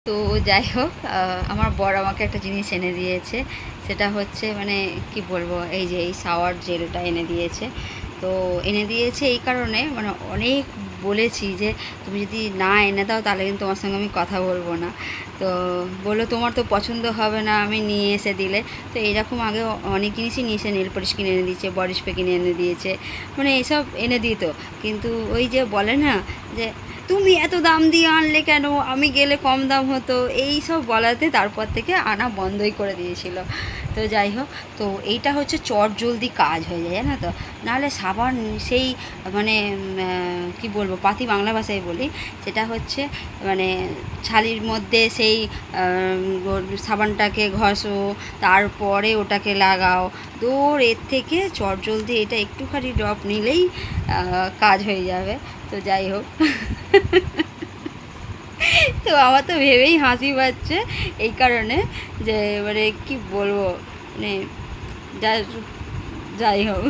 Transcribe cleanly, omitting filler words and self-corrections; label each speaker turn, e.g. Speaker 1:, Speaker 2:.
Speaker 1: তো যাই হোক, আমার বর আমাকে একটা জিনিস এনে দিয়েছে। সেটা হচ্ছে মানে কি বলবো, এই যে এই শাওয়ার জেলটা এনে দিয়েছে। তো এনে দিয়েছে এই কারণে, মানে অনেক বলেছি যে তুমি যদি না এনে দাও তাহলে কিন্তু তোমার সঙ্গে আমি কথা বলবো না। তো বললো তোমার তো পছন্দ হবে না আমি নিয়ে এসে দিলে। তো এইরকম আগে অনেক জিনিসই নিয়ে এসে, নেল পলিশ কিনে এনে দিয়েছে, বডি স্প্রে কিনে এনে দিয়েছে, মানে এসব এনে দিত। কিন্তু ওই যে বলে না যে তুমি এত দাম দিয়ে আনলে কেন, আমি গেলে কম দাম হতো, এই সব বলাতে তারপর থেকে আনা বন্ধই করে দিয়েছিল। তো যাই হোক, তো এইটা হচ্ছে চট জলদি কাজ হয়ে যায়, জানো তো। নাহলে সাবান সেই মানে কি বলবো, পাতি বাংলা ভাষায় বলি, সেটা হচ্ছে মানে ছালির মধ্যে সেই সাবানটাকে ঘষো, তারপরে ওটাকে লাগাও, দৌড়। এর থেকে চট জলদি এটা একটুখানি ড্রপ নিলেই কাজ হয়ে যাবে। তো যাই হোক, তো আমার তো ভেবেই হাসি পাচ্ছে এই কারণে যে মানে কি বলবো, মানে যা যাই হোক।